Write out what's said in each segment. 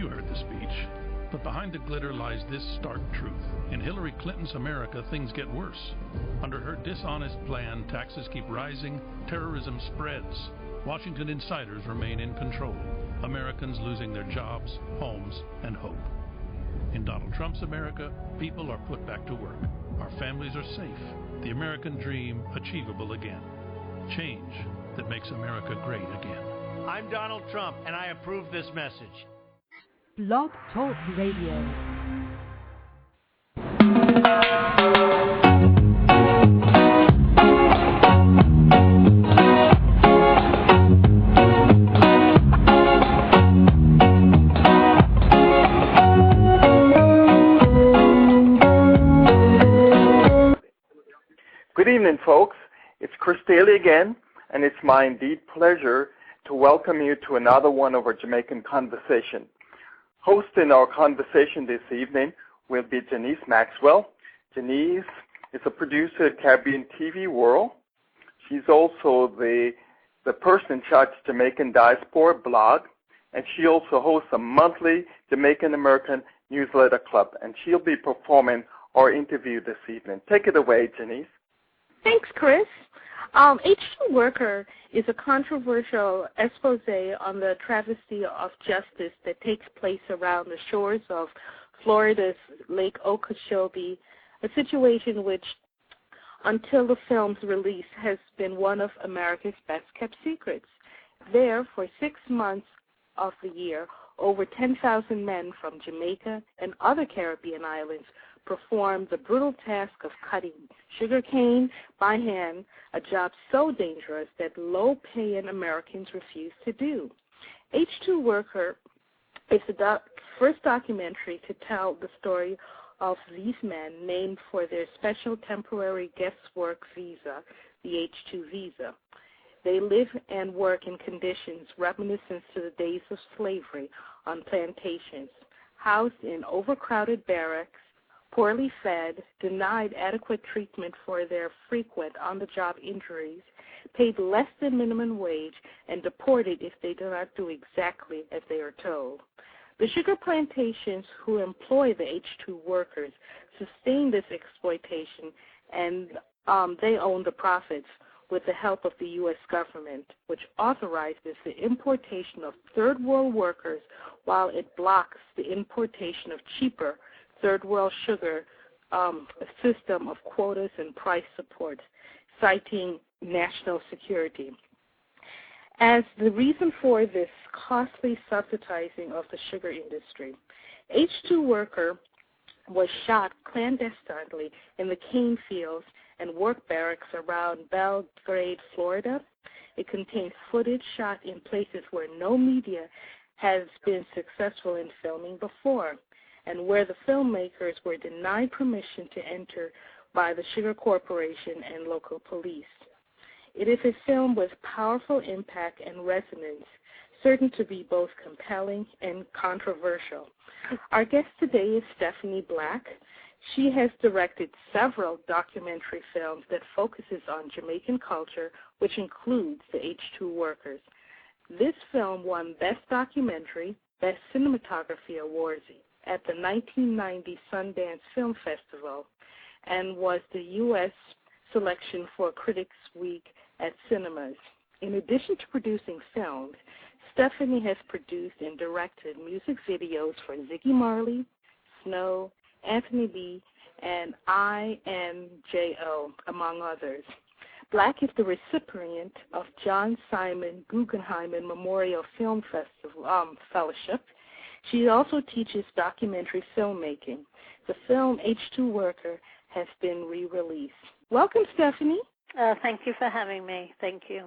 You heard the speech. But behind the glitter lies this stark truth. In Hillary Clinton's America, things get worse. Under her dishonest plan, taxes keep rising, terrorism spreads. Washington insiders remain in control. Americans losing their jobs, homes, and hope. In Donald Trump's America, people are put back to work. Our families are safe. The American dream achievable again. Change that makes America great again. I'm Donald Trump, and I approve this message. Blog Talk Radio. Good evening, folks. It's Chris Daly again, and it's my indeed pleasure to welcome you to another one of our Jamaican Conversation. Hosting our conversation this evening will be Janice Maxwell. Janice is a producer at Caribbean TV World. She's also the person in charge of Jamaican Diaspora blog, and she also hosts a monthly Jamaican American newsletter club, and she'll be performing our interview this evening. Take it away, Janice. Thanks, Chris. H2 Worker is a controversial expose on the travesty of justice that takes place around the shores of Florida's Lake Okeechobee, a situation which, until the film's release, has been one of America's best-kept secrets. There, for 6 months of the year, over 10,000 men from Jamaica and other Caribbean islands performed the brutal task of cutting sugarcane by hand, a job so dangerous that low-paying Americans refused to do. H2 Worker is the first documentary to tell the story of these men named for their special temporary guest work visa, the H2 visa. They live and work in conditions reminiscent to the days of slavery on plantations, housed in overcrowded barracks, poorly fed, denied adequate treatment for their frequent on-the-job injuries, paid less than minimum wage, and deported if they do not do exactly as they are told. The sugar plantations who employ the H2 workers sustain this exploitation, and they own the profits with the help of the U.S. government, which authorizes the importation of third world workers while it blocks the importation of cheaper third world sugar, a system of quotas and price support, citing national security. As the reason for this costly subsidizing of the sugar industry, H2 Worker was shot clandestinely in the cane fields and work barracks around Belgrade, Florida. It contains footage shot in places where no media has been successful in filming before, and where the filmmakers were denied permission to enter by the Sugar Corporation and local police. It is a film with powerful impact and resonance, certain to be both compelling and controversial. Our guest today is Stephanie Black. She has directed several documentary films that focuses on Jamaican culture, which includes the H2 Workers. This film won Best Documentary, Best Cinematography awards at the 1990 Sundance Film Festival and was the U.S. selection for Critics Week at cinemas. In addition to producing films, Stephanie has produced and directed music videos for Ziggy Marley, Snow, Anthony B., and INJO, among others. Black is the recipient of John Simon Guggenheim Memorial Film Fellowship. She also teaches documentary filmmaking. The film H2 Worker has been re-released. Welcome, Stephanie. Thank you for having me. Thank you.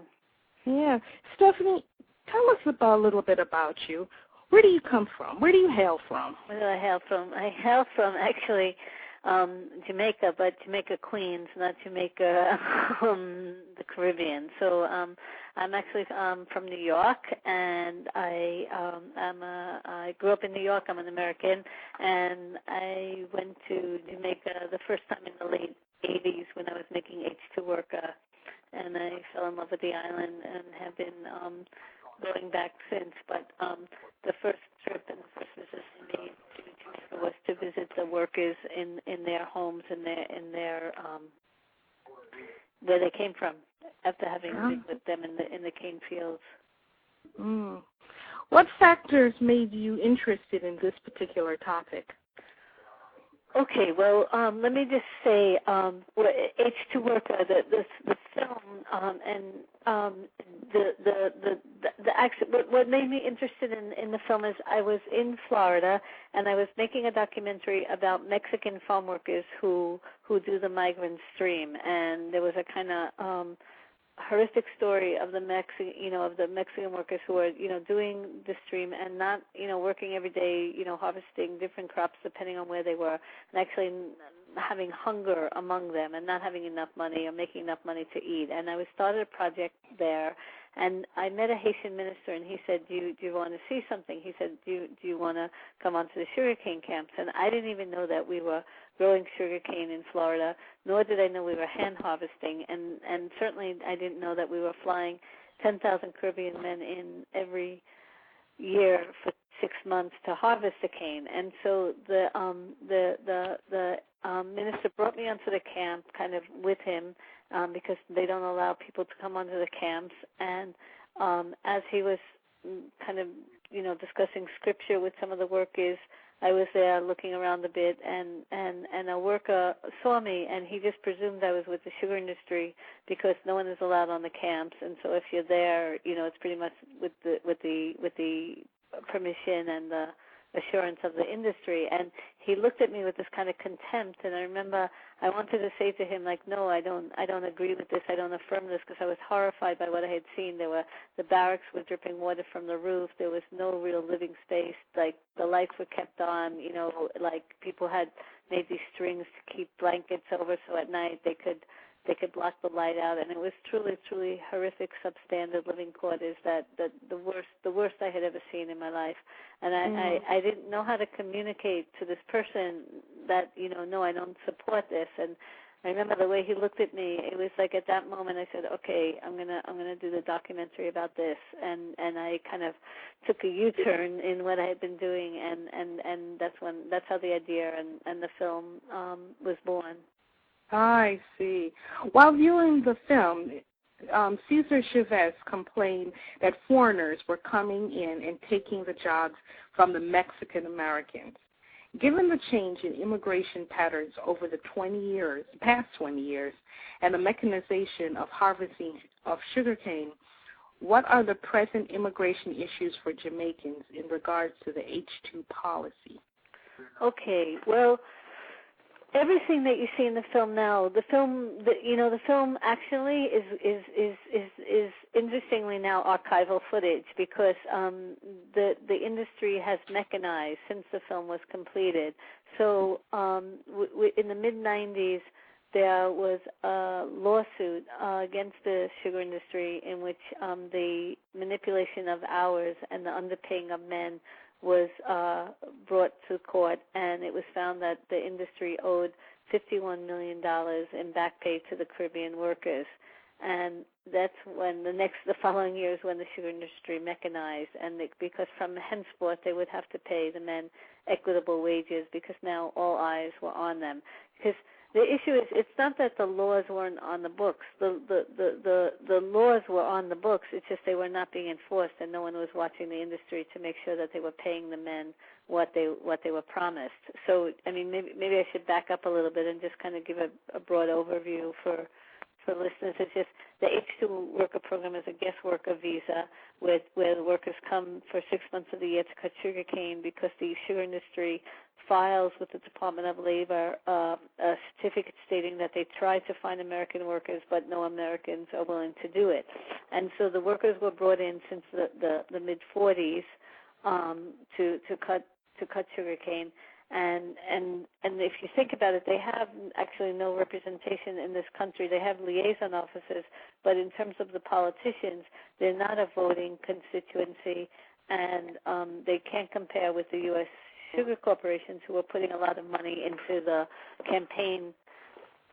Yeah. Stephanie, tell us a little bit about you. Where do you come from? Where do you hail from? Where do I hail from? I hail from, actually, Jamaica, but Jamaica, Queens, not Jamaica, the Caribbean. So I'm actually from New York, and I grew up in New York. I'm an American, and I went to Jamaica the first time in the late 80s when I was making H2 Worker, and I fell in love with the island and have been going back since. But the first trip and the first visit workers in their homes, in their where they came from, after having lived with them in the cane fields. Mm. What factors made you interested in this particular topic? Okay, well, let me just say, H2 Worker, the film, and the action. What made me interested in the film is I was in Florida, and I was making a documentary about Mexican farm workers who do the migrant stream, and there was a kind of horrific story of the Mexican workers who are, doing the stream and not, working every day, harvesting different crops depending on where they were, and actually having hunger among them and not having enough money or making enough money to eat. And I started a project there, and I met a Haitian minister, and he said, do you want to see something? He said, do you want to come onto the sugarcane camps? And I didn't even know that we were growing sugarcane in Florida, nor did I know we were hand harvesting, and certainly I didn't know that we were flying 10,000 Caribbean men in every year for 6 months to harvest the cane. And so the minister brought me onto the camp kind of with him, because they don't allow people to come onto the camps. And as he was kind of, discussing scripture with some of the workers, I was there looking around a bit, and a worker saw me, and he just presumed I was with the sugar industry because no one is allowed on the camps. And so if you're there, it's pretty much with the permission and the assurance of the industry. And he looked at me with this kind of contempt, and I remember I wanted to say to him, like, no, I don't agree with this, I don't affirm this, because I was horrified by what I had seen. The barracks were dripping water from the roof, there was no real living space, like the lights were kept on, like people had made these strings to keep blankets over so at night they could block the light out, and it was truly horrific, substandard living quarters, that the worst I had ever seen in my life. And I didn't know how to communicate to this person that, no, I don't support this. And I remember the way he looked at me, it was like at that moment I said, okay, I'm gonna do the documentary about this, and I kind of took a U-turn in what I had been doing, and that's how the idea and the film was born. I see. While viewing the film, Cesar Chavez complained that foreigners were coming in and taking the jobs from the Mexican Americans. Given the change in immigration patterns over the past 20 years, and the mechanization of harvesting of sugarcane, what are the present immigration issues for Jamaicans in regards to the H2 policy? Okay, well, everything that you see in the film now, the film actually is interestingly now archival footage, because the industry has mechanized since the film was completed. So in the mid-90s, there was a lawsuit against the sugar industry in which the manipulation of hours and the underpaying of men was brought to court, and it was found that the industry owed $51 million in back pay to the Caribbean workers. And that's when the following year is when the sugar industry mechanized, and because from henceforth they would have to pay the men equitable wages, because now all eyes were on them. Because the issue is, it's not that the laws weren't on the books. The laws were on the books. It's just they were not being enforced, and no one was watching the industry to make sure that they were paying the men what they were promised. So, I mean, maybe I should back up a little bit and just kind of give a broad overview for listeners. It's just the H2 worker program is a guest worker visa where the workers come for 6 months of the year to cut sugar cane, because the sugar industry files with the Department of Labor a certificate stating that they tried to find American workers, but no Americans are willing to do it. And so the workers were brought in since the mid-40s to cut sugar cane. And if you think about it, they have actually no representation in this country. They have liaison officers, but in terms of the politicians, they're not a voting constituency, and they can't compare with the U.S. sugar corporations, who are putting a lot of money into the campaign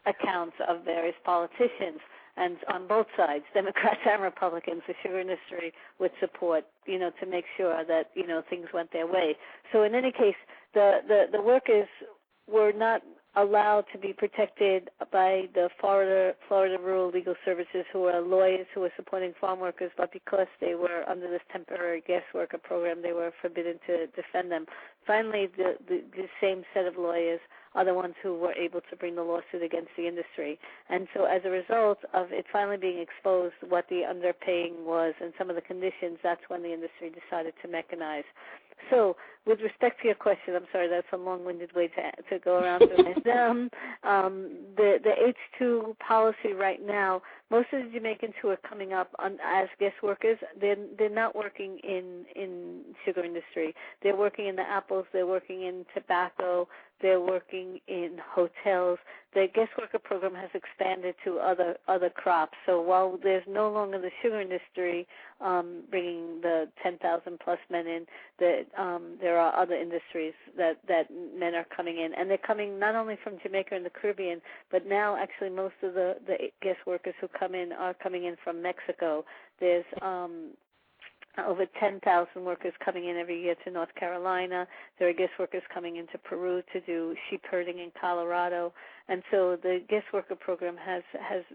accounts of various politicians. And on both sides, Democrats and Republicans, the sugar industry would support, to make sure that, things went their way. So in any case, the workers were not allowed to be protected by the Florida Rural Legal Services, who are lawyers who were supporting farm workers, but because they were under this temporary guest worker program, they were forbidden to defend them. Finally, the same set of lawyers are the ones who were able to bring the lawsuit against the industry. And so as a result of it finally being exposed what the underpaying was and some of the conditions, that's when the industry decided to mechanize. So with respect to your question, I'm sorry, that's a long-winded way to go around to it. The H-2 policy right now, most of the Jamaicans who are coming up as guest workers, they're not working in sugar industry. They're working in the apples, they're working in tobacco, they're working in hotels. The guest worker program has expanded to other crops. So while there's no longer the sugar industry bringing the 10,000 plus men in, there are other industries that men are coming in, and they're coming not only from Jamaica and the Caribbean, but now actually most of the guest workers who come in are coming in from Mexico. There's over 10,000 workers coming in every year to North Carolina. There are guest workers coming into Peru to do sheep herding in Colorado. And so the guest worker program has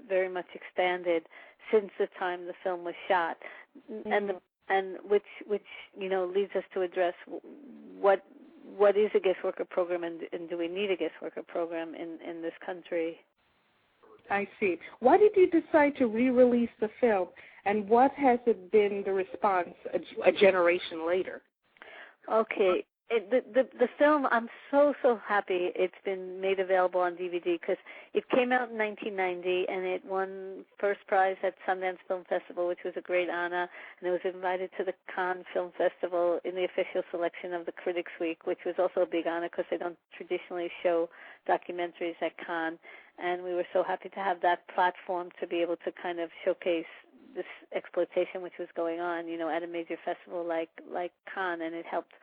very much expanded since the time the film was shot. Mm-hmm. And which leads us to address what is a guest worker program, and do we need a guest worker program in this country? I see. Why did you decide to re-release the film, and what has it been the response a generation later? Okay. The film, I'm so happy it's been made available on DVD, because it came out in 1990 and it won first prize at Sundance Film Festival, which was a great honor, and it was invited to the Cannes Film Festival in the official selection of the Critics Week, which was also a big honor because they don't traditionally show documentaries at Cannes, and we were so happy to have that platform to be able to kind of showcase this exploitation which was going on, at a major festival like Cannes, and it helped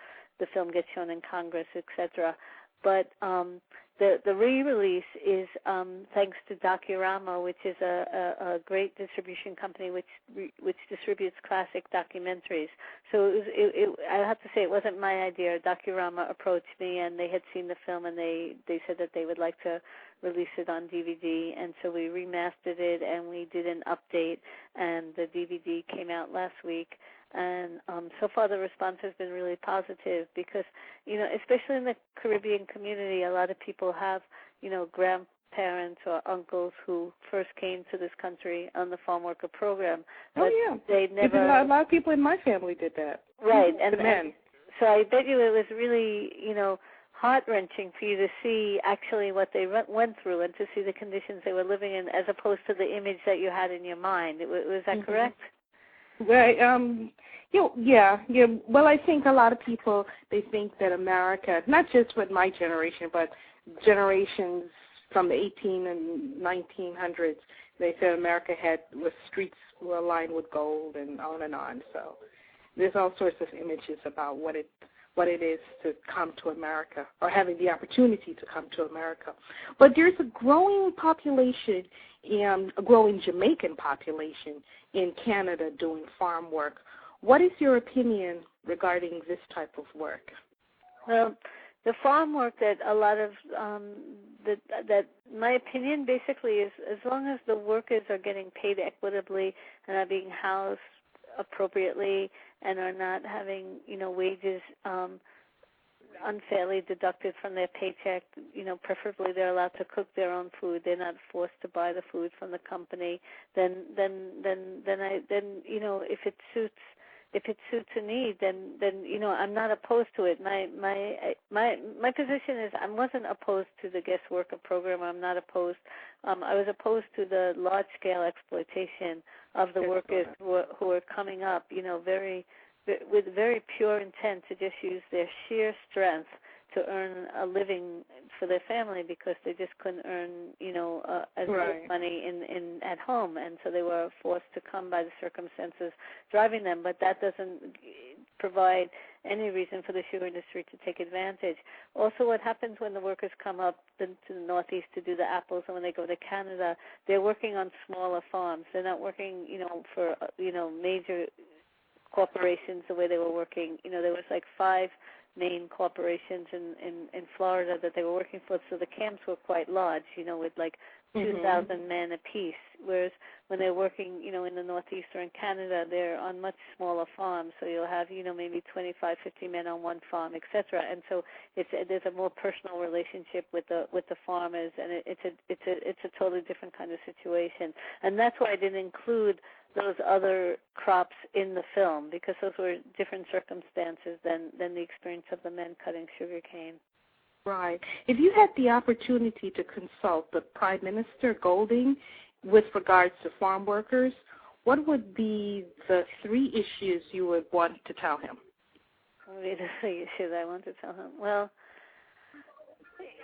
the film get shown in Congress, etc. But the re-release is thanks to Docurama, which is a great distribution company which distributes classic documentaries. So I have to say it wasn't my idea. Docurama approached me, and they had seen the film, and they said that they would like to release it on DVD, and so we remastered it, and we did an update, and the DVD came out last week. And so far the response has been really positive because, especially in the Caribbean community, a lot of people have, grandparents or uncles who first came to this country on the farm worker program. But they never. A lot of people in my family did that. Right. And so I bet you it was really, heart-wrenching for you to see actually what they went through and to see the conditions they were living in as opposed to the image that you had in your mind. Was that correct? Well, yeah. Well, I think a lot of people, they think that America, not just with my generation, but generations from the 18 and 1900s, they said America was streets were lined with gold and on and on. So there's all sorts of images about what it is to come to America or having the opportunity to come to America. But there's a growing population, a growing Jamaican population in Canada doing farm work. What is your opinion regarding this type of work? Well, the farm work that a lot of that my opinion basically is, as long as the workers are getting paid equitably and are being housed appropriately and are not having wages unfairly deducted from their paycheck, preferably they're allowed to cook their own food. They're not forced to buy the food from the company. Then if it suits a need, then I'm not opposed to it. My position is I wasn't opposed to the guest worker program. I'm not opposed. I was opposed to the large scale exploitation of the workers who are coming up, with very pure intent to just use their sheer strength to earn a living for their family because they just couldn't earn, as much money at home, and so they were forced to come by the circumstances driving them. But that doesn't provide any reason for the sugar industry to take advantage. Also, what happens when the workers come up to the Northeast to do the apples, and when they go to Canada, they're working on smaller farms. They're not working, for major corporations the way they were working. There was like 5 main corporations in Florida that they were working for. So the camps were quite large, with like 2,000 men apiece, whereas when they're working, in the Northeast or in Canada, they're on much smaller farms. So you'll have, maybe 25, 50 men on one farm, etc. And so there's a more personal relationship with the farmers, and it's a totally different kind of situation. And that's why I didn't include those other crops in the film, because those were different circumstances than the experience of the men cutting sugarcane. Right. If you had the opportunity to consult the Prime Minister Golding with regards to farm workers, what would be the 3 issues you would want to tell him? What would be the 3 issues I want to tell him? Well,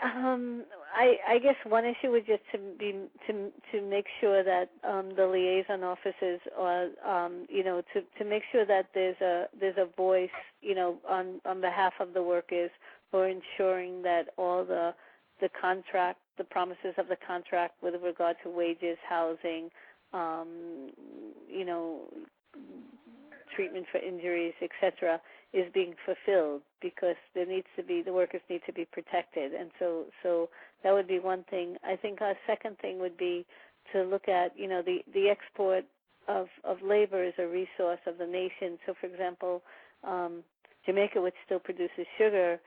I guess one issue would just to make sure that the liaison offices are, to make sure that there's a voice, on behalf of the workers, who are ensuring that all the contract, the promises of the contract with regard to wages, housing, treatment for injuries, etc., is being fulfilled, because the workers need to be protected. And so that would be one thing. I think our second thing would be to look at, the export of labor as a resource of the nation. So, for example, Jamaica, which still produces sugar,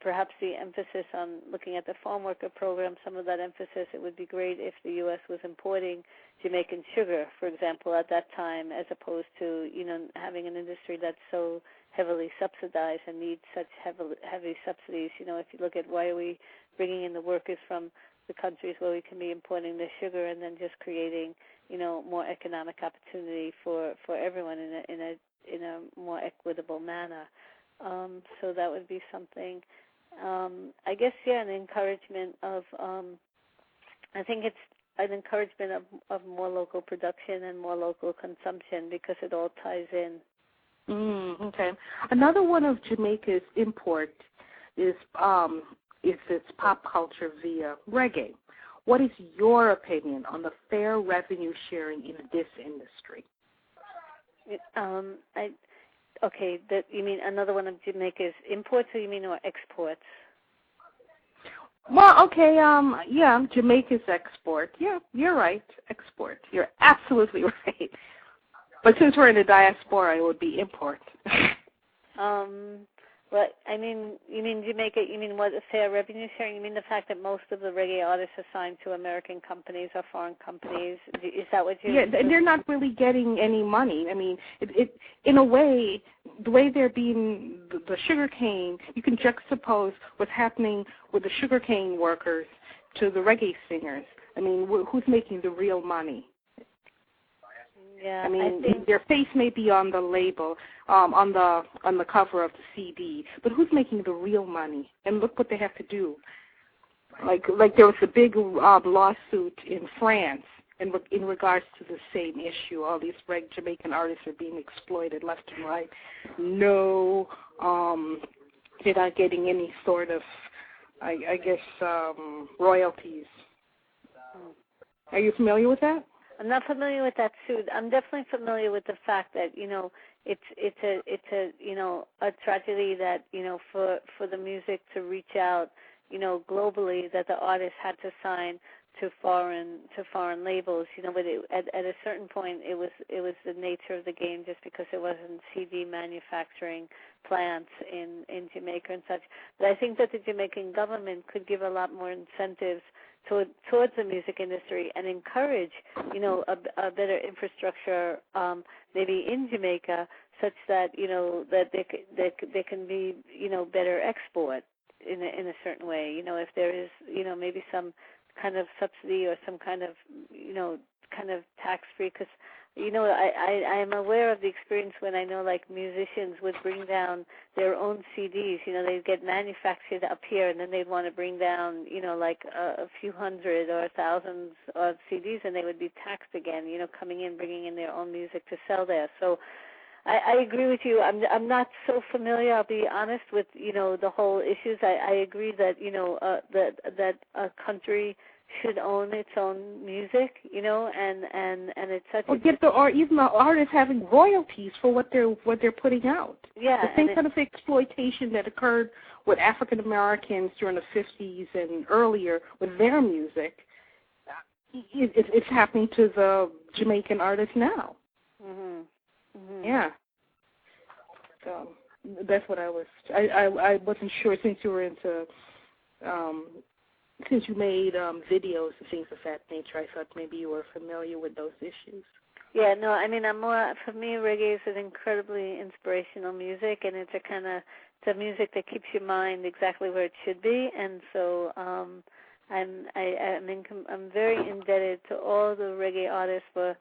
perhaps the emphasis on looking at the farm worker program, some of that emphasis, it would be great if the U.S. was importing Jamaican sugar, for example, at that time, as opposed to, having an industry that's so heavily subsidized and needs such heavy subsidies. If you look at why are we bringing in the workers from the countries where we can be importing the sugar and then just creating, more economic opportunity for everyone in a more equitable manner. So that would be something. I guess, an encouragement of, I think it's an encouragement of more local production and more local consumption, because it all ties in. Okay. Another one of Jamaica's import is its pop culture via reggae. What is your opinion on the fair revenue sharing in this industry? Okay, you mean another one of Jamaica's imports, or you mean or exports? Well, okay, Jamaica's export. Yeah, you're right, export. You're absolutely right. But since we're in the diaspora, it would be import. Well, you mean Jamaica, you mean what, fair revenue sharing? You mean the fact that most of the reggae artists are signed to American companies or foreign companies? Is that what you... Yeah, they're not really getting any money. It in a way, the way they're being, the sugar cane, you can juxtapose what's happening with the sugar cane workers to the reggae singers. Who's making the real money? Yeah, I think their face may be on the label, on the cover of the CD, but who's making the real money? And look what they have to do. Like there was a big lawsuit in France in regards to the same issue. All these Jamaican artists are being exploited left and right. No, they're not getting any sort of, I guess, royalties. Are you familiar with that? I'm not familiar with that suit. I'm definitely familiar with the fact that it's a tragedy that for the music to reach out globally, that the artist had to sign to foreign labels. But at a certain point it was the nature of the game, just because it wasn't CD manufacturing plants in Jamaica and such. But I think that the Jamaican government could give a lot more incentives towards the music industry and encourage, a better infrastructure, maybe in Jamaica, such that that there can be better export in a certain way. If there is maybe some kind of subsidy or some kind of tax-free, because I am aware of the experience when I know like musicians would bring down their own CDs. They'd get manufactured up here, and then they'd want to bring down like a few hundred or thousands of CDs, and they would be taxed again. Coming in, bringing in their own music to sell there. So I agree with you. I'm not so familiar, I'll be honest, with the whole issues. I agree that that a country should own its own music, and it's such or even the artists having royalties for what they're putting out. Yeah, the same kind of exploitation that occurred with African Americans during the 50s and earlier with their music. It's happening to the Jamaican artists now. Yeah. So that's what I wasn't sure, since you were into since you made videos and things of that nature. I thought maybe you were familiar with those issues. Yeah, no, I mean, for me, reggae is an incredibly inspirational music, and it's a music that keeps your mind exactly where it should be, and so I'm very indebted to all the reggae artists for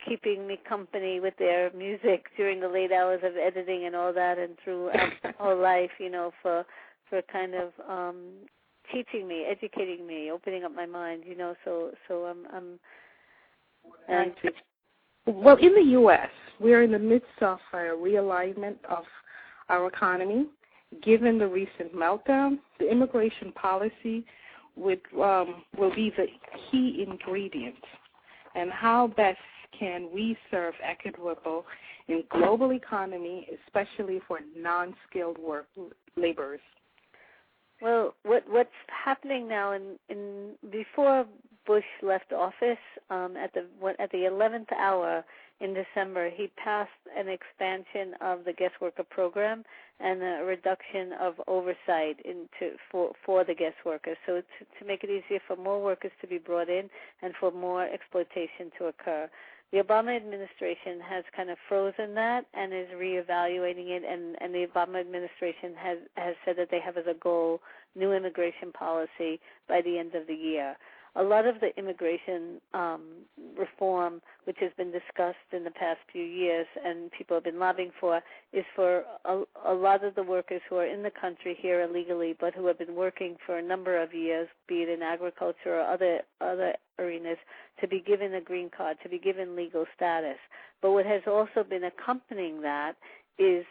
keeping me company with their music during the late hours of editing and all that, and throughout my whole life, for kind of teaching me, educating me, opening up my mind, So I'm. Well, in the U.S., we're in the midst of a realignment of our economy. Given the recent meltdown, the immigration policy will be the key ingredient. And how best can we serve equitable in global economy, especially for non-skilled laborers? Well, what's happening now? In before Bush left office, at the 11th hour in December, he passed an expansion of the guest worker program and a reduction of oversight for the guest workers. So to make it easier for more workers to be brought in and for more exploitation to occur. The Obama administration has kind of frozen that and is reevaluating it, and the Obama administration has said that they have as a goal new immigration policy by the end of the year. A lot of the immigration reform, which has been discussed in the past few years and people have been lobbying for, is for a lot of the workers who are in the country here illegally but who have been working for a number of years, be it in agriculture or other arenas, to be given a green card, to be given legal status. But what has also been accompanying that is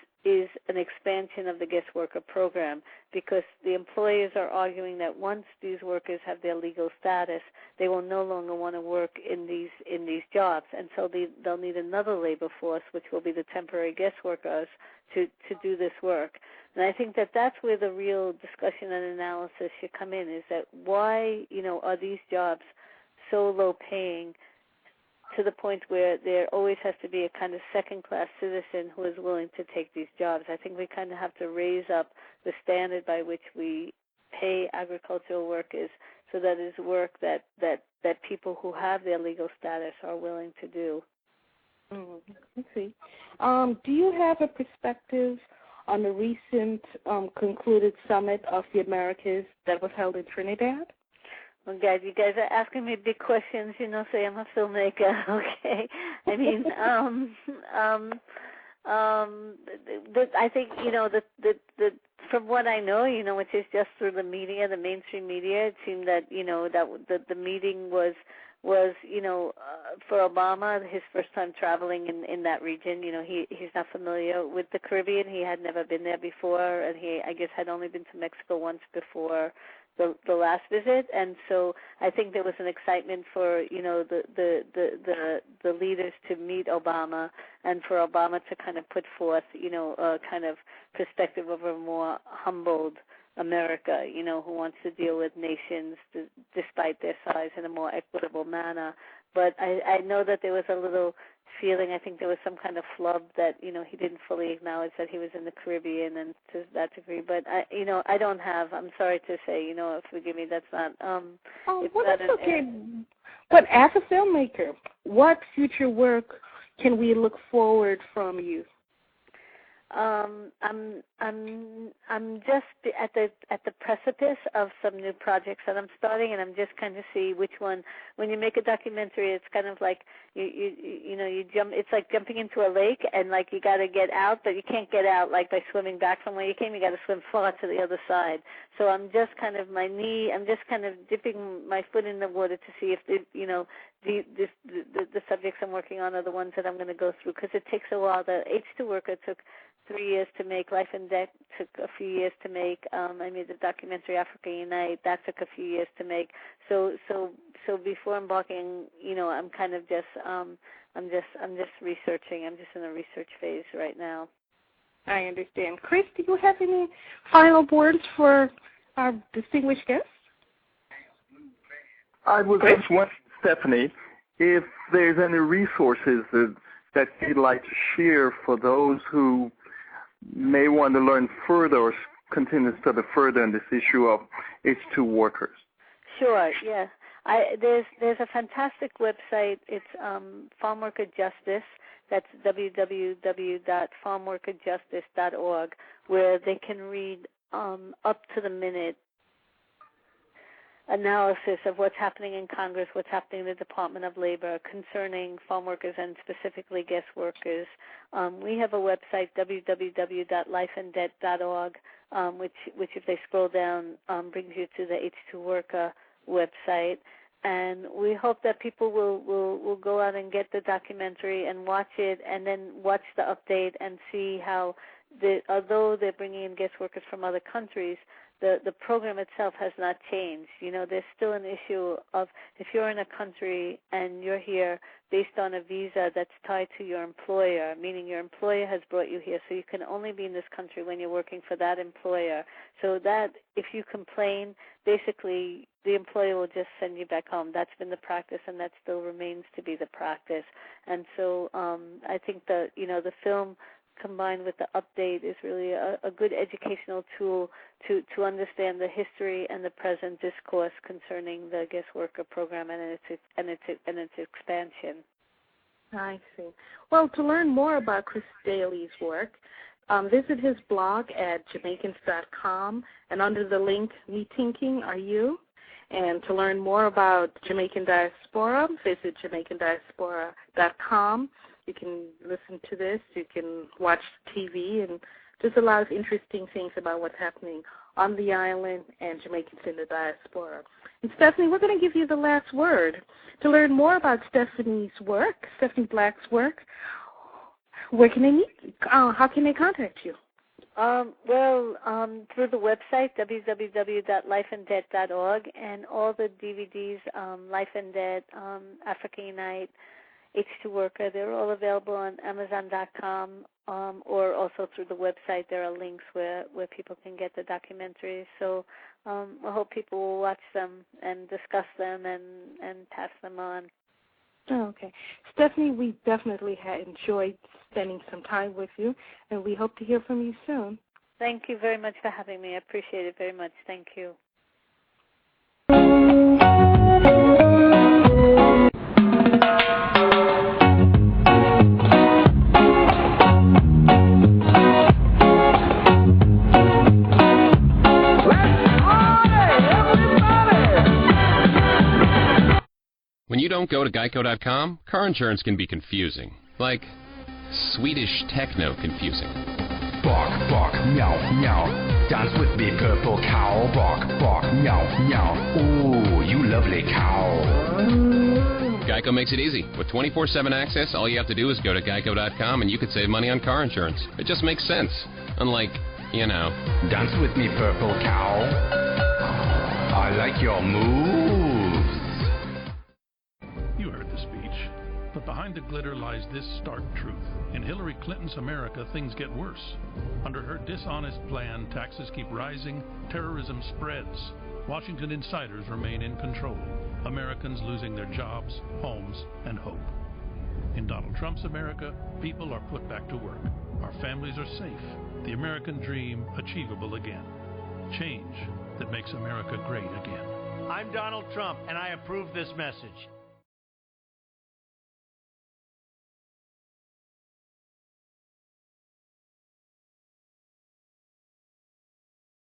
an expansion of the guest worker program, because the employers are arguing that once these workers have their legal status, they will no longer want to work in these jobs, and so they'll need another labor force, which will be the temporary guest workers, to do this work. And I think that that's where the real discussion and analysis should come in, is that why, are these jobs so low paying, to the point where there always has to be a kind of second-class citizen who is willing to take these jobs. I think we kind of have to raise up the standard by which we pay agricultural workers, so that is work that people who have their legal status are willing to do. I see. Do you have a perspective on the recent concluded summit of the Americas that was held in Trinidad? Well, guys, you guys are asking me big questions, say I'm a filmmaker, okay? I mean, I think, the from what I know, which is just through the media, the mainstream media, it seemed that, that the meeting was for Obama, his first time traveling in that region. He's not familiar with the Caribbean. He had never been there before, and he, I guess, had only been to Mexico once before the last visit, and so I think there was an excitement for the leaders to meet Obama, and for Obama to kind of put forth a kind of perspective of a more humbled America, who wants to deal with nations despite their size in a more equitable manner. But I know that there was a little feeling, I think there was some kind of flub that, he didn't fully acknowledge that he was in the Caribbean, and to that degree. But, I don't have, I'm sorry to say, forgive me, that's not, that's okay. But as a filmmaker, what future work can we look forward from you? I'm just at the precipice of some new projects that I'm starting, and I'm just kind of see which one. When you make a documentary, it's kind of like you jump. It's like jumping into a lake, and like you got to get out, but you can't get out like by swimming back from where you came. You got to swim far to the other side. So I'm just kind of I'm just kind of dipping my foot in the water to see if the subjects I'm working on are the ones that I'm going to go through because it takes a while. The H2 Worker took 3 years to make. Life and Debt took a few years to make. I made the documentary Africa Unite. That took a few years to make. So before embarking, I'm kind of just I'm just researching. I'm just in a research phase right now. I understand. Chris, do you have any final words for our distinguished guests? I was just wondering, Stephanie, if there's any resources that you'd like to share for those who may want to learn further or continue to study further on this issue of H2 workers. Sure, yeah. There's a fantastic website. It's Farm Worker Justice. That's www.farmworkerjustice.org, where they can read up-to-the-minute analysis of what's happening in Congress, what's happening in the Department of Labor concerning farm workers and specifically guest workers. We have a website, www.lifeanddebt.org, which if they scroll down, brings you to the H2 Worker website. And we hope that people will go out and get the documentary and watch it and then watch the update and see how, although they're bringing in guest workers from other countries, the program itself has not changed. There's still an issue of if you're in a country and you're here based on a visa that's tied to your employer, meaning your employer has brought you here, so you can only be in this country when you're working for that employer. So that if you complain, basically the employer will just send you back home. That's been the practice, and that still remains to be the practice. And so I think the film combined with the update is really a good educational tool to understand the history and the present discourse concerning the guest worker program and its expansion. I see. Well, to learn more about Chris Daly's work, visit his blog at Jamaicans.com and under the link Me Thinking Are You? And to learn more about Jamaican Diaspora, visit JamaicanDiaspora.com. You can listen to this, you can watch TV, and just a lot of interesting things about what's happening on the island and Jamaicans in the diaspora. And Stephanie, we're going to give you the last word. To learn more about Stephanie Black's work, where can they meet? How can they contact you? Through the website, www.lifeanddebt.org, and all the DVDs, Life and Debt, Africa Unite, H2 Worker, they're all available on Amazon.com, or also through the website. There are links where people can get the documentaries. So I hope people will watch them and discuss them and pass them on. Oh, okay. Stephanie, we definitely had enjoyed spending some time with you, and we hope to hear from you soon. Thank you very much for having me. I appreciate it very much. Thank you. When you don't go to Geico.com, car insurance can be confusing. Like Swedish techno confusing. Bark, bark, meow, meow. Dance with me, purple cow. Bark, bark, meow, meow. Ooh, you lovely cow. Geico makes it easy. With 24/7 access, all you have to do is go to Geico.com and you could save money on car insurance. It just makes sense. Unlike, Dance with me, purple cow. I like your moves. You heard the speech. But behind the glitter lies this stark truth. In Hillary Clinton's America, things get worse. Under her dishonest plan, taxes keep rising, terrorism spreads. Washington insiders remain in control. Americans losing their jobs, homes, and hope. In Donald Trump's America, people are put back to work. Our families are safe. The American dream achievable again. Change that makes America great again. I'm Donald Trump, and I approve this message.